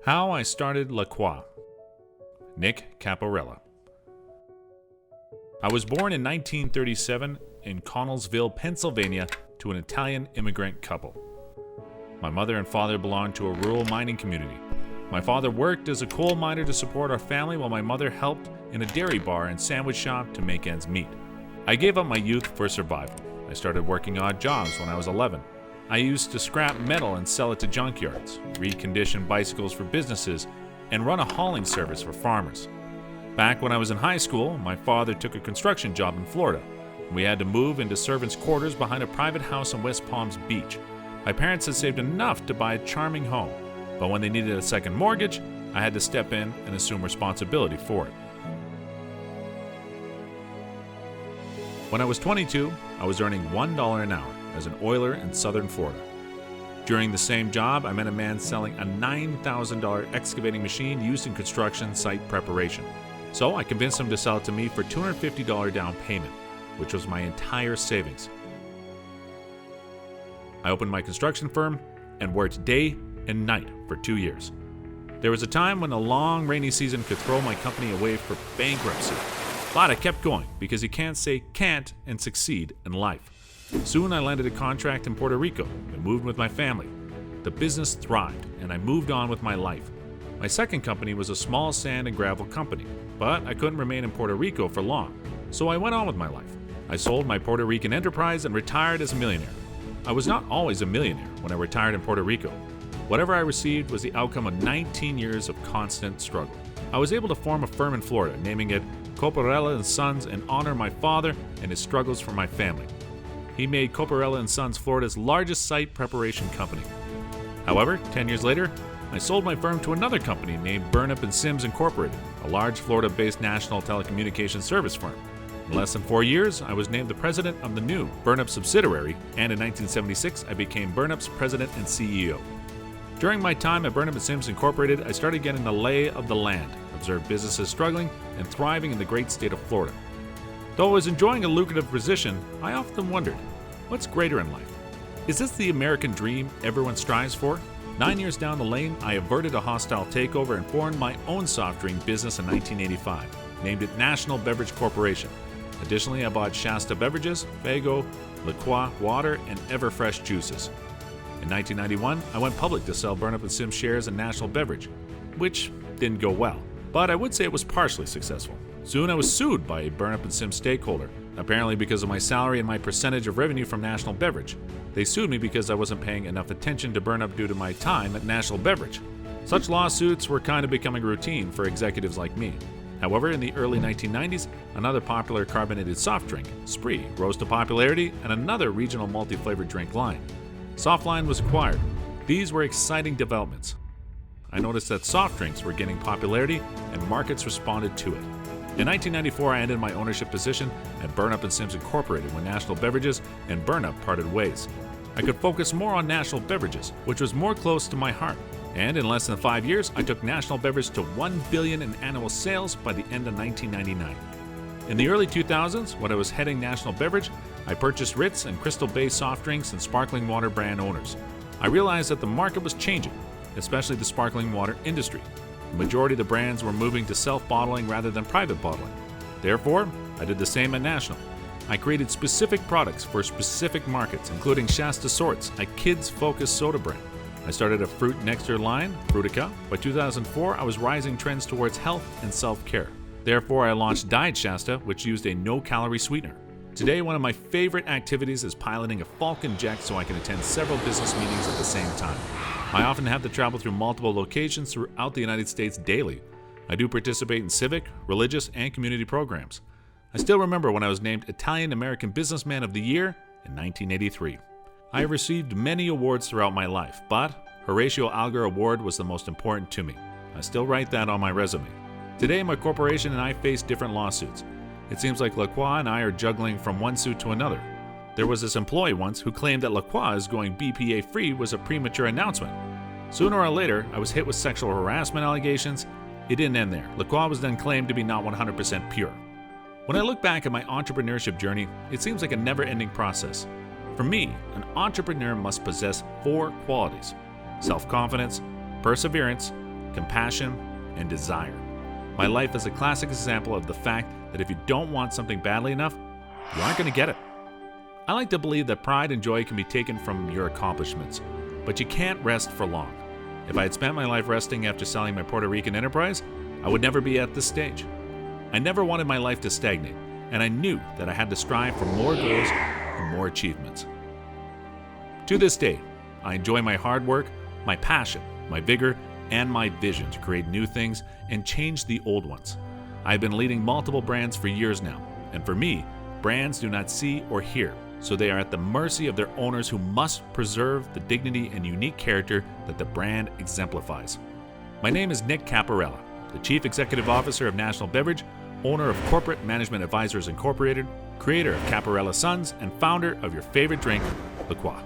How I Started LaCroix. Nick Caporella. I was born in 1937 in Connellsville, Pennsylvania, to an Italian immigrant couple. My mother and father belonged to a rural mining community. My father worked as a coal miner to support our family while my mother helped in a dairy bar and sandwich shop to make ends meet. I gave up my youth for survival. I started working odd jobs when I was 11. I used to scrap metal and sell it to junkyards, recondition bicycles for businesses, and run a hauling service for farmers. Back when I was in high school, my father took a construction job in Florida. We had to move into servants' quarters behind a private house on West Palms Beach. My parents had saved enough to buy a charming home, but when they needed a second mortgage, I had to step in and assume responsibility for it. When I was 22, I was earning $1 an hour as an oiler in southern Florida. During the same job, I met a man selling a $9,000 excavating machine used in construction site preparation. So I convinced him to sell it to me for $250 down payment, which was my entire savings. I opened my construction firm and worked day and night for 2 years. There was a time when a long rainy season could throw my company away for bankruptcy. But I kept going because you can't say can't and succeed in life. Soon I landed a contract in Puerto Rico and moved with my family. The business thrived and I moved on with my life. My second company was a small sand and gravel company, but I couldn't remain in Puerto Rico for long, so I went on with my life. I sold my Puerto Rican enterprise and retired as a millionaire. I was not always a millionaire when I retired in Puerto Rico. Whatever I received was the outcome of 19 years of constant struggle. I was able to form a firm in Florida, naming it Caporella & Sons, in honor of my father and his struggles for my family. He made Caporella & Sons Florida's largest site preparation company. However, 10 years later, I sold my firm to another company named Burnup & Sims Incorporated, a large Florida-based national telecommunications service firm. In less than 4 years, I was named the president of the new Burnup subsidiary, and in 1976, I became Burnup's president and CEO. During my time at Burnup & Sims Incorporated, I started getting the lay of the land, observed businesses struggling and thriving in the great state of Florida. Though I was enjoying a lucrative position, I often wondered, what's greater in life? Is this the American dream everyone strives for? 9 years down the lane, I averted a hostile takeover and formed my own soft drink business in 1985, named it National Beverage Corporation. Additionally, I bought Shasta Beverages, Fago, LaCroix Water, and Everfresh Juices. In 1991, I went public to sell Burnup & Sims shares in National Beverage, which didn't go well, but I would say it was partially successful. Soon I was sued by a Burnup & Sims stakeholder, apparently because of my salary and my percentage of revenue from National Beverage. They sued me because I wasn't paying enough attention to Burnup due to my time at National Beverage. Such lawsuits were kind of becoming routine for executives like me. However, in the early 1990s, another popular carbonated soft drink, Spree, rose to popularity, and another regional multi-flavored drink line, Softline, was acquired. These were exciting developments. I noticed that soft drinks were gaining popularity and markets responded to it. In 1994, I ended my ownership position at Burnup & Sims Incorporated when National Beverages and Burnup parted ways. I could focus more on National Beverages, which was more close to my heart. And in less than 5 years, I took National Beverage to $1 billion in annual sales by the end of 1999. In the early 2000s, when I was heading National Beverage, I purchased Ritz and Crystal Bay soft drinks and sparkling water brand owners. I realized that the market was changing, especially the sparkling water industry. The majority of the brands were moving to self-bottling rather than private bottling. Therefore, I did the same at National. I created specific products for specific markets, including Shasta Sorts, a kids-focused soda brand. I started a fruit nectar line, Frutica. By 2004, I was rising trends towards health and self-care. Therefore, I launched Diet Shasta, which used a no-calorie sweetener. Today, one of my favorite activities is piloting a Falcon jet so I can attend several business meetings at the same time. I often have to travel through multiple locations throughout the United States daily. I do participate in civic, religious, and community programs. I still remember when I was named Italian American Businessman of the Year in 1983. I have received many awards throughout my life, but Horatio Alger Award was the most important to me. I still write that on my resume. Today, my corporation and I face different lawsuits. It seems like LaCroix and I are juggling from one suit to another. There was this employee once who claimed that LaCroix going BPA-free was a premature announcement. Sooner or later, I was hit with sexual harassment allegations. It didn't end there. LaCroix was then claimed to be not 100% pure. When I look back at my entrepreneurship journey, it seems like a never-ending process. For me, an entrepreneur must possess 4 qualities: self-confidence, perseverance, compassion, and desire. My life is a classic example of the fact that if you don't want something badly enough, you aren't going to get it. I like to believe that pride and joy can be taken from your accomplishments, but you can't rest for long. If I had spent my life resting after selling my Puerto Rican enterprise, I would never be at this stage. I never wanted my life to stagnate, and I knew that I had to strive for more goals and more achievements. To this day, I enjoy my hard work, my passion, my vigor, and my vision to create new things and change the old ones. I've been leading multiple brands for years now, and for me, brands do not see or hear, so they are at the mercy of their owners who must preserve the dignity and unique character that the brand exemplifies. My name is Nick Caparella, the Chief Executive Officer of National Beverage, owner of Corporate Management Advisors Incorporated, creator of Caparella Sons, and founder of your favorite drink, LaCroix.